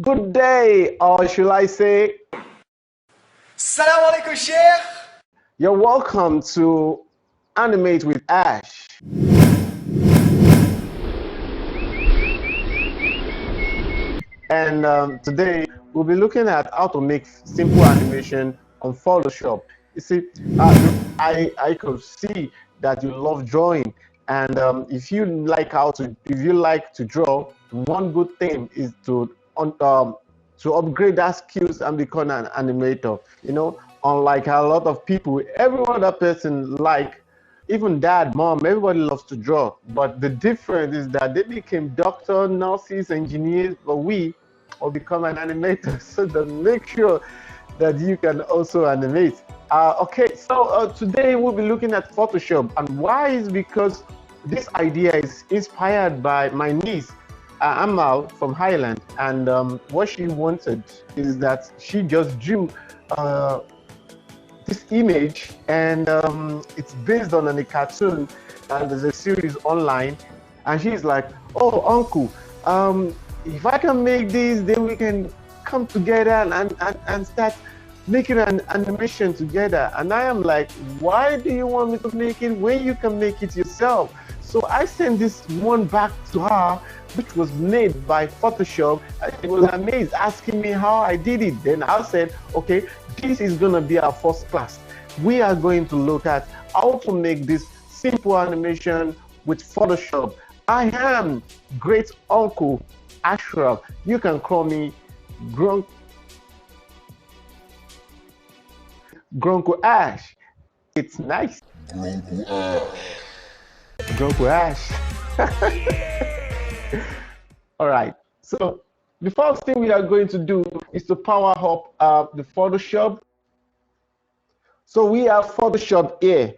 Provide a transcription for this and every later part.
Good day, or should I say, Salam alaikum, Sheikh. you're welcome to Animate with Ash. And today we'll be looking at how to make simple animation on Photoshop. You see, I could see that you love drawing, and if you like to draw, one good thing is to upgrade that skills and become an animator. Unlike a lot of people, every other person even dad, mom, everybody loves to draw. But the difference is that they became doctor, nurses, engineers, but we will become an animator. So to make sure that you can also animate. Okay, so today we'll be looking at Photoshop, and why is because this idea is inspired by my niece, Amal from Highland, and what she wanted is that she just drew uh, this image, and it's based on a cartoon, and there's a series online, and she's like, oh uncle, if I can make this, then we can come together and start making an animation together. And I am like, why do you want me to make it when you can make it yourself? So I sent this one back to her, which was made by Photoshop. She was amazed, asking me how I did it. Then I said, okay, this is gonna be our first class. We are going to look at how to make this simple animation with Photoshop. I am great uncle Ashraf. You can call me Gronko Ash. It's nice. Gronko Ash. All right. So the first thing we are going to do is to power up the Photoshop. So we have Photoshop here.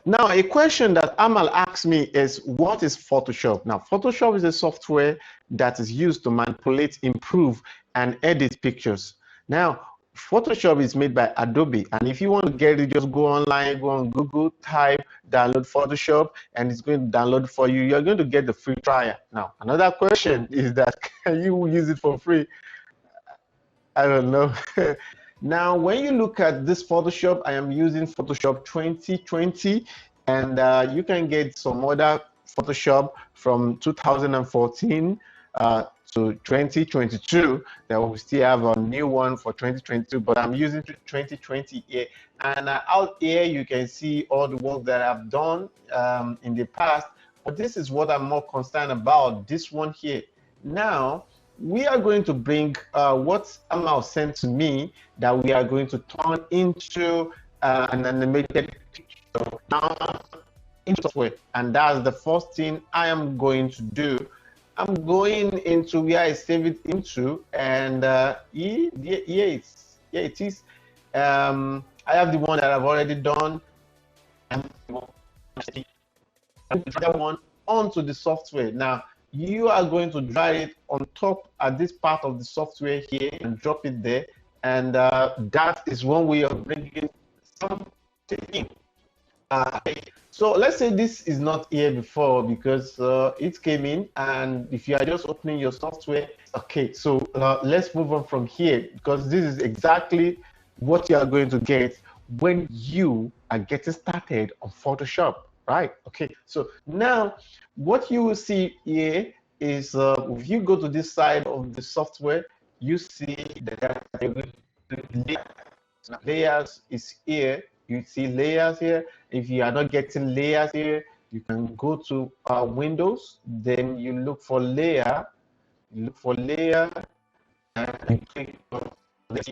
Now, a question that Amal asked me is, what is Photoshop? Now, Photoshop is a software that is used to manipulate, improve, and edit pictures. Now, Photoshop is made by Adobe, and if you want to get it, just go online, go on Google, type, download Photoshop, and it's going to download for you. You're going to get the free trial. Now, another question is that, can you use it for free? I don't know. Now, when you look at this Photoshop, I am using Photoshop 2020, and you can get some other Photoshop from 2014 to 2022. That we still have a new one for 2022, but I'm using 2020 here. And out here, you can see all the work that I've done in the past. But this is what I'm more concerned about, this one here. Now, we are going to bring what Amal sent to me that we are going to turn into an animated picture now into software. And that's the first thing I am going to do. I'm going into where I save it into, and here it is. I have the one that I've already done. I'm that one onto the software. Now, you are going to drag it on top at this part of the software here and drop it there, and that is one way of bringing something in. So let's say this is not here before because it came in, and if you are just opening your software, okay, so let's move on from here, because this is exactly what you are going to get when you are getting started on Photoshop, right? Okay, so now what you will see here is if you go to this side of the software, you see that layers is here. You see layers here. If you are not getting layers here, you can go to Windows, then you look for layer, and click on this.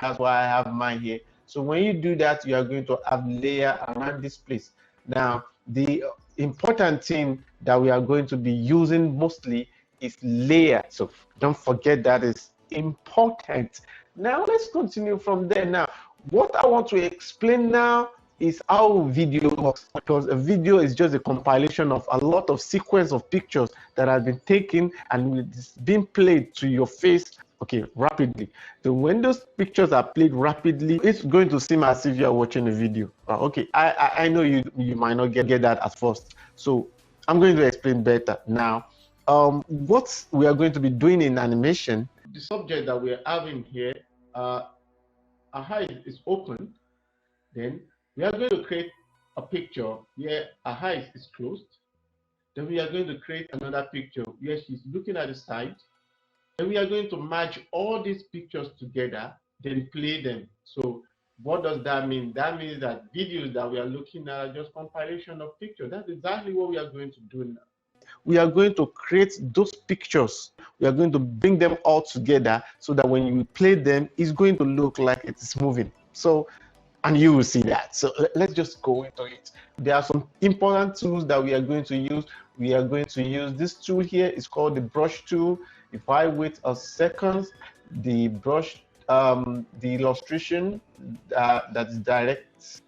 That's why I have mine here. So when you do that, you are going to have layer around this place. Now, the important thing that we are going to be using mostly is layer. So don't forget that is important. Now let's continue from there. Now, what I want to explain now is how video works, because a video is just a compilation of a lot of sequence of pictures that have been taken and it's being played to your face, okay, rapidly. So when those pictures are played rapidly, it's going to seem as if you are watching a video. Okay, I know you might not get that at first, so I'm going to explain better now. What we are going to be doing in animation, the subject that we're having here, our eye is open, then we are going to create a picture where our eye is closed. Then we are going to create another picture where she's looking at the side. And we are going to merge all these pictures together, then play them. So what does that mean? That means that videos that we are looking at are just compilation of pictures. That's exactly what we are going to do now. We are going to create those pictures. We are going to bring them all together so that when you play them, it's going to look like it is moving. So, and you will see that. So let's just go into it. There are some important tools that we are going to use. We are going to use this tool here. It's called the brush tool. If I wait a second, the brush, the illustration that's direct.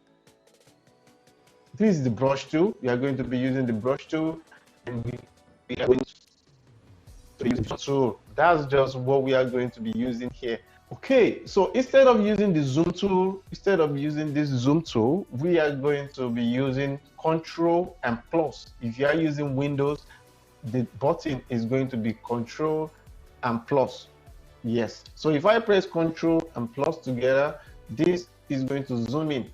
This is the brush tool. We are going to be using the brush tool, and we are going to use the tool. That's just what we are going to be using here. Okay, so instead of using the zoom tool, instead of using this zoom tool, we are going to be using Control and plus. If you are using Windows, the button is going to be Control and plus. Yes, so if I press Control and plus together, this is going to zoom in,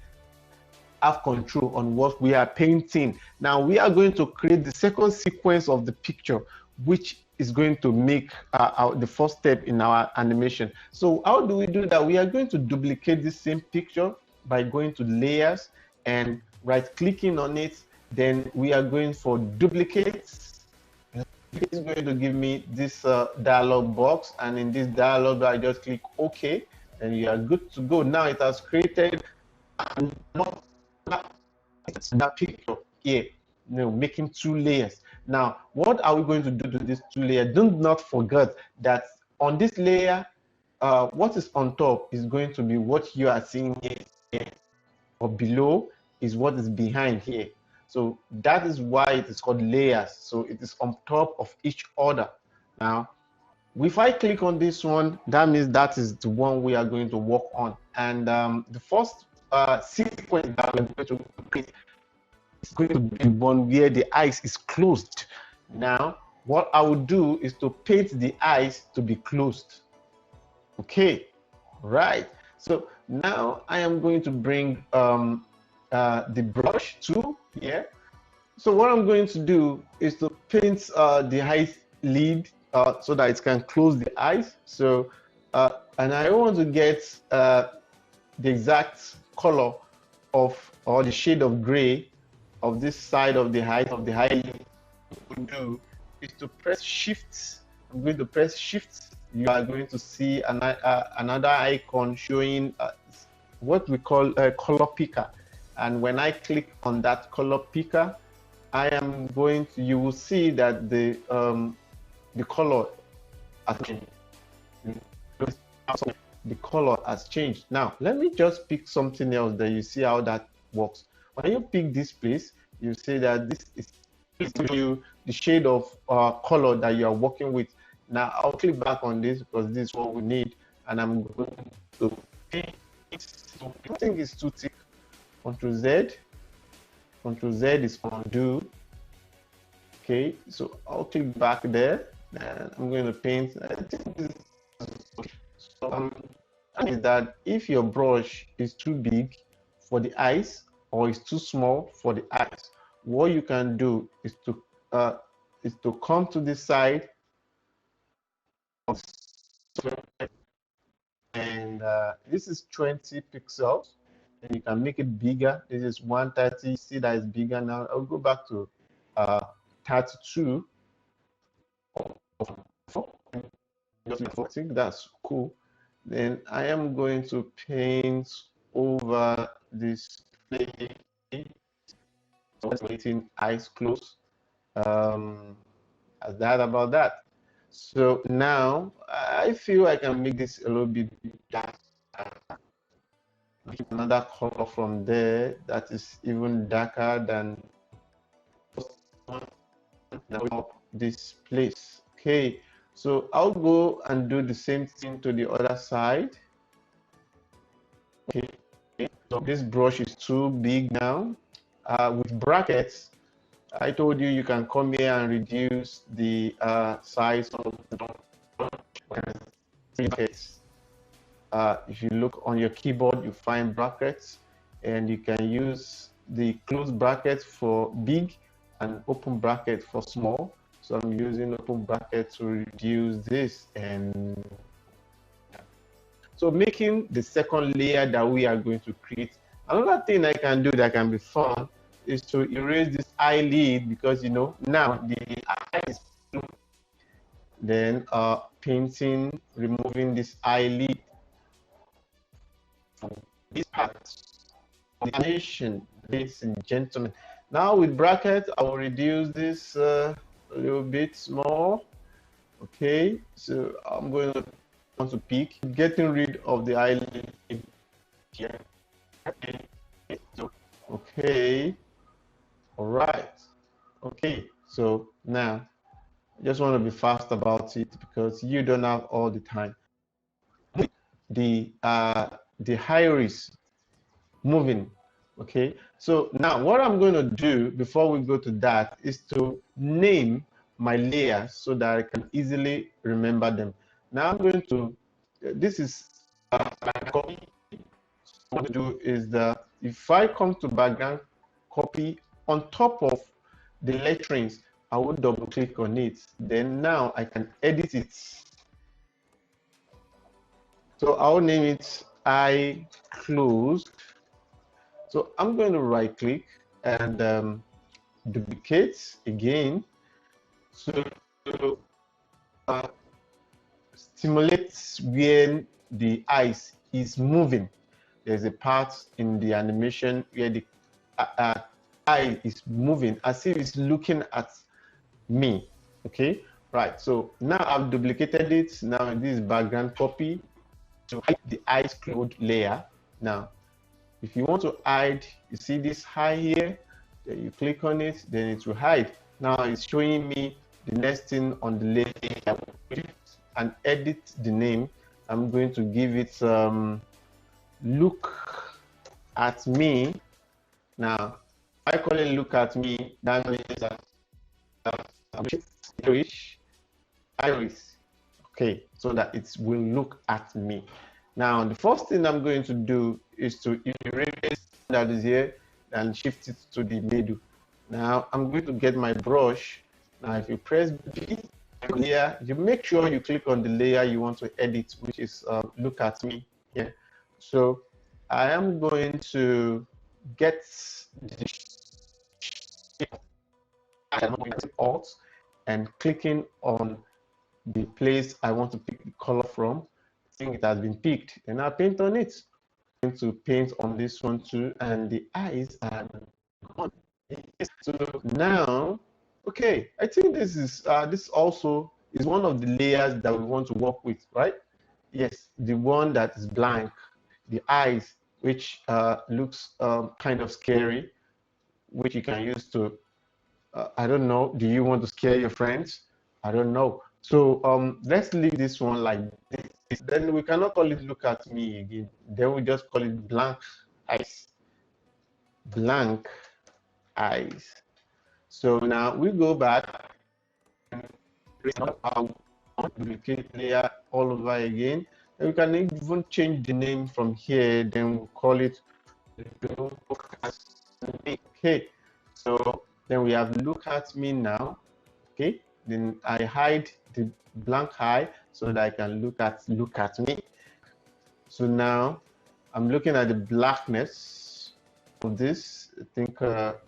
have control on what we are painting. Now we are going to create the second sequence of the picture, which is going to make the first step in our animation. So how do we do that? We are going to duplicate this same picture by going to layers and right clicking on it. Then we are going for duplicates. It's going to give me this dialog box, and in this dialog I just click OK, and you are good to go. Now it has created that picture here, making two layers. Now what are we going to do to this two layers? Do not forget that on this layer, what is on top is going to be what you are seeing here, or below is what is behind here. So that is why it is called layers. So it is on top of each other. Now if I click on this one, that means that is the one we are going to work on. And the first sequence that we're going to create is going to be one where the eyes is closed. Now what I will do is to paint the eyes to be closed. Okay, right. So now I am going to bring the brush tool here. So what I'm going to do is to paint the eyes lid so that it can close the eyes. So and I want to get the exact color of, or the shade of gray of this side of the eyelid. What we do is to press shift. I'm going to press shift. You are going to see another icon showing what we call a color picker. And when I click on that color picker, I am going to, you will see that the color has changed. The color has changed. Now let me just pick something else that you see how that works. When you pick this place, you see that this is you the shade of color that you are working with. Now I'll click back on this because this is what we need, and I'm going to paint. So I think it's too thick. Control Z. Control Z is undo. Okay, so I'll click back there, and I'm going to paint. I think this is okay. So is that if your brush is too big for the eyes or is too small for the eyes, what you can do is to come to this side and this is 20 pixels, and you can make it bigger. This is 130. See that it's bigger now. I'll go back to 32. I think that's cool. Then I am going to paint over this plate. So waiting, eyes closed. As that about that. So now I feel I can make this a little bit dark. Another color from there that is even darker than this place. Okay, so I'll go and do the same thing to the other side. Okay, so this brush is too big now. With brackets, I told you you can come here and reduce the size of the brush. brackets. If you look on your keyboard, you find brackets, and you can use the closed bracket for big and open bracket for small. So I'm using open bracket to reduce this, and so making the second layer that we are going to create. Another thing I can do that can be fun is to erase this eyelid, because now the eye is blue. Then painting, removing this eyelid from this part of the animation, ladies and gentlemen. Now with brackets, I will reduce this a little bit more. Okay, so I'm going to want to pick, getting rid of the eyelid here. Okay, all right. Okay, so now I just want to be fast about it because you don't have all the time. The iris moving. Okay, so now what I'm going to do before we go to that is to name my layers so that I can easily remember them. Now I'm going to, this is copy. What to do is that if I come to background copy, on top of the letterings, I will double click on it. Then now I can edit it. So I'll name it I closed. So I'm going to right click and duplicate again. So stimulate where the eyes is moving. There's a part in the animation where the eye is moving as if it's looking at me. Okay, right. So now I've duplicated it. Now this is background copy to hide the eyes closed layer. Now, if you want to hide, you see this eye here, then you click on it, then it will hide. Now it's showing me the next thing on the layer, and edit the name. I'm going to give it look at me. Now I call it look at me. That means that iris. Okay, so that it will look at me. Now the first thing I'm going to do is to erase that is here and shift it to the middle. Now I'm going to get my brush. Now if you press B layer, you make sure you click on the layer you want to edit, which is look at me here. So I am going to get the Alt and clicking on the place I want to pick the color from. I think it has been picked, and I paint on it. I'm going to paint on this one too, and the eyes are gone. So now, okay, I think this is this also is one of the layers that we want to work with, right? Yes, the one that is blank, the eyes, which looks kind of scary, which you can use to, I don't know, do you want to scare your friends? I don't know. So let's leave this one like this. Then we cannot call it look at me again. Then we just call it blank eyes. Blank eyes. So now we go back and create our duplicate layer all over again. And we can even change the name from here. Then we'll call it look at me. Okay. So then we have look at me now. Okay. Then I hide the blank eye so that I can look at me. So now I'm looking at the blackness of this. I think but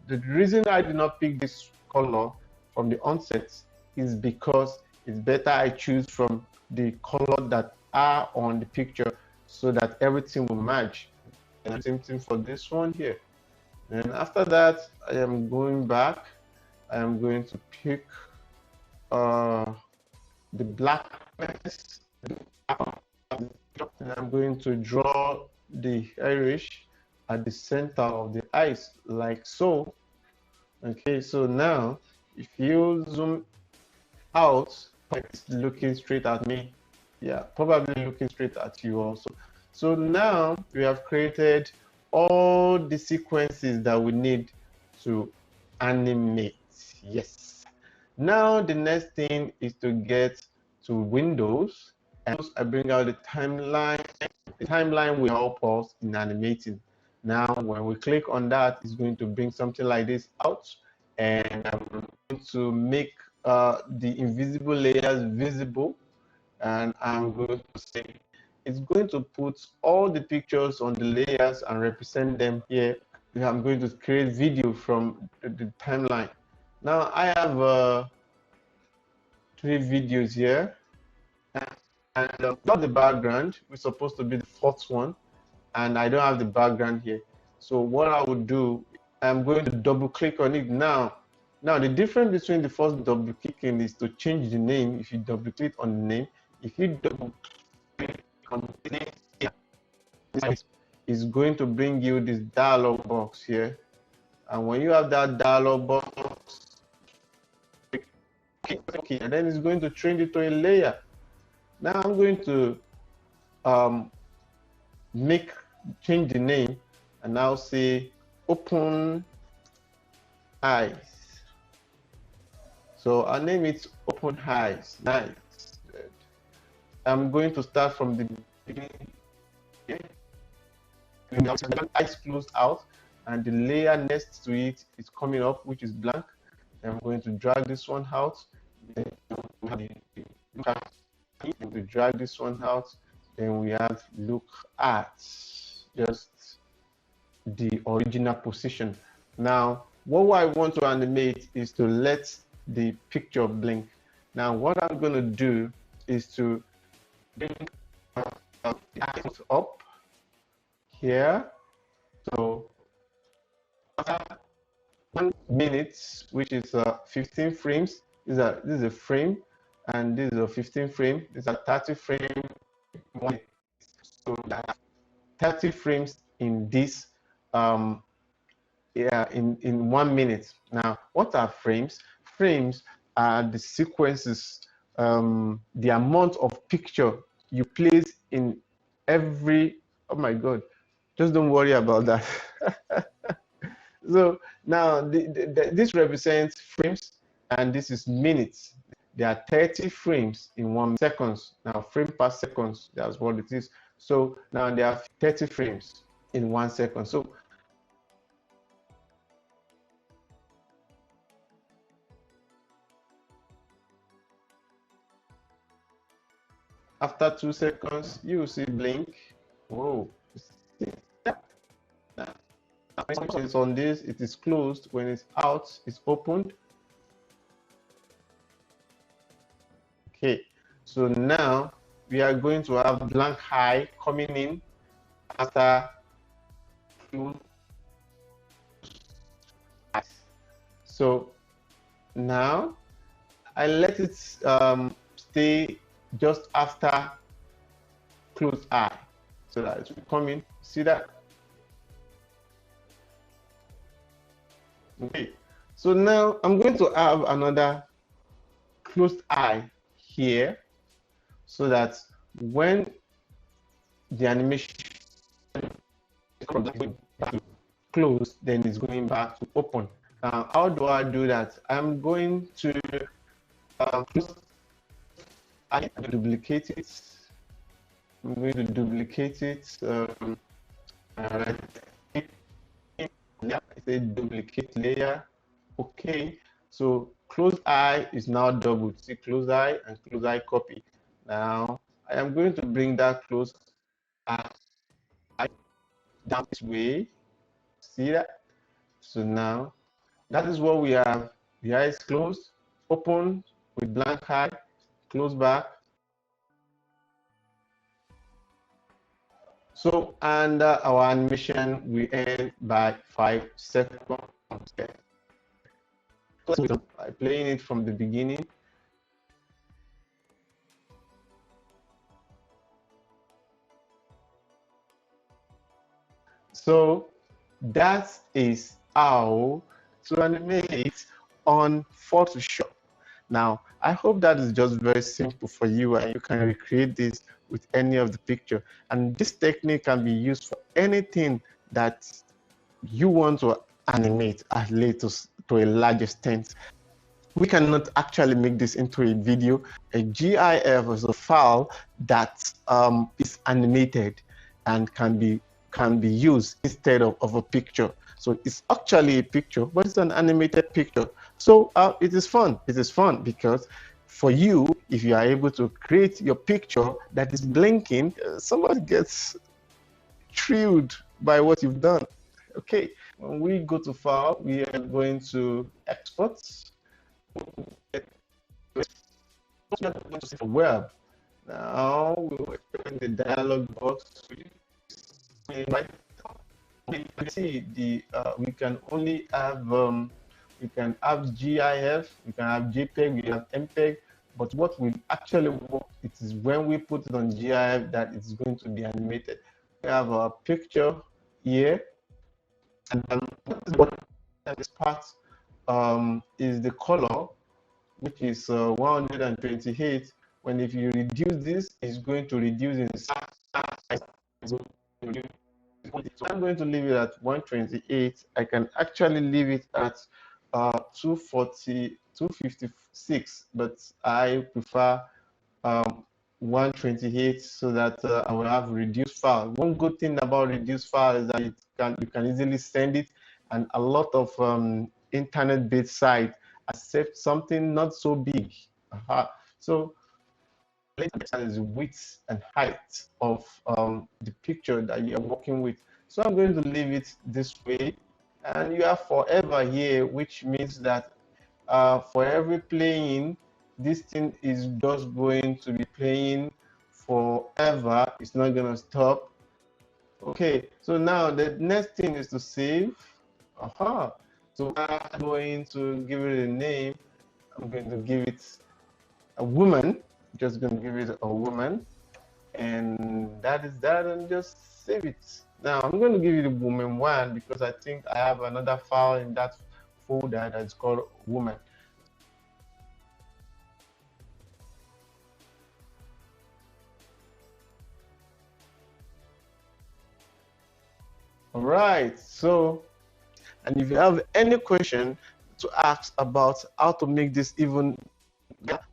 the reason I did not pick this color from the onset is because it's better I choose from the color that are on the picture so that everything will match. And same thing for this one here. And after that, I am going back. I am going to pick the blackness, and I'm going to draw the iris at the center of the eyes, like so. Okay, so now if you zoom out, it's looking straight at me. Yeah, probably looking straight at you also. So now we have created all the sequences that we need to animate. Yes. Now the next thing is to get to Windows, and I bring out the timeline. The timeline will help us in animating. Now when we click on that, it's going to bring something like this out, and I'm going to make the invisible layers visible, and I'm going to say it's going to put all the pictures on the layers and represent them here. I'm going to create video from the timeline. Now I have 3 videos here, and not the background, which is supposed to be the fourth one, and I don't have the background here. So what I would do, I'm going to double click on it now. Now the difference between the first double clicking is to change the name. If you double click on the name, if you double click on the name here, it's going to bring you this dialog box here. And when you have that dialog box, okay, and then it's going to change it to a layer. Now I'm going to change the name, and I'll say open eyes. So I'll name it open eyes. Nice. I'm going to start from the beginning. Eyes closed out, and the layer next to it is coming up, which is blank. I'm going to drag this one out. Then we drag this one out. Then we have look at just the original position. Now, what I want to animate is to let the picture blink. Now, what I'm going to do is to bring the icons up here. So after 1 minute, which is 15 frames, this is a frame, and this is a 15 frame. This is a 30 frame. So that 30 frames in this in 1 minute. Now, what are frames? Frames are the sequences, the amount of picture you place in every. Oh my God, just don't worry about that. So now this represents frames, and this is minutes. There are 30 frames in 1 second. Now, frame per second, that's what it is. So now there are 30 frames in 1 second. So after 2 seconds, you will see blink. Whoa. When it's on this, it is closed. When it's out, it's opened. Okay, so now we are going to have blank eye coming in after closed eyes. So now I let it stay just after closed eye, so that it will come in. See that? Okay, so now I'm going to have another closed eye here, so that when the animation close, then it's going back to open. Now, how do I do that? I'm going to duplicate it. I'm going to duplicate it. I say duplicate layer. Okay, so closed eye is now doubled. See, closed eye and closed eye copy. Now I am going to bring that closed eye down this way. See that? So now that is what we have. The eye is closed, open with blank eye, close back. So, and our animation will end by 5 seconds. By playing it from the beginning. So that is how to animate on Photoshop. Now, I hope that is just very simple for you, and you can recreate this with any of the picture. And this technique can be used for anything that you want to animate at least to a large extent. we cannot actually make this into a video. A GIF is a file that is animated and can be used instead of a picture. So it's actually a picture, but it's an animated picture. So it is fun. It is fun because for you, if you are able to create your picture that is blinking, somebody gets thrilled by what you've done. Okay, when we go to file, we are going to export. We are going to see the web. Now we will open the dialog box. Right, we can see the we can only have GIF, we can have JPEG, we have MPEG, but what will actually work, it is when we put it on GIF that it's going to be animated. We have a picture here, and what this part is the color, which is 128. When if you reduce this, it's going to reduce in size. So I'm going to leave it at 128. I can actually leave it at 240, 256, but I prefer 128 so that I will have reduced file. One good thing about reduced file is that you can easily send it, and a lot of internet-based sites accept something not so big. So is width and height of the picture that you're working with. So I'm going to leave it this way, and you have forever here, which means that for every playing, this thing is just going to be playing forever. It's not going to stop. Okay, so now the next thing is to save. So I'm going to give it a name. I'm going to give it a woman. Just going to give it a woman, and that is that, and just save it. Now I'm going to give it a woman one because I think I have another file in that folder that's called woman. All right, so, and if you have any question to ask about how to make this even better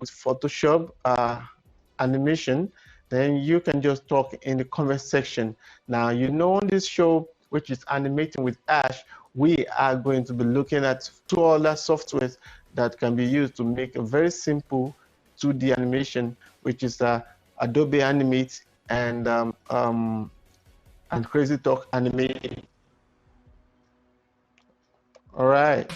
with Photoshop animation, then you can just talk in the comment section. Now, on this show, which is Animating with Ash, we are going to be looking at two other softwares that can be used to make a very simple 2D animation, which is Adobe Animate and Crazy Talk Animate. All right.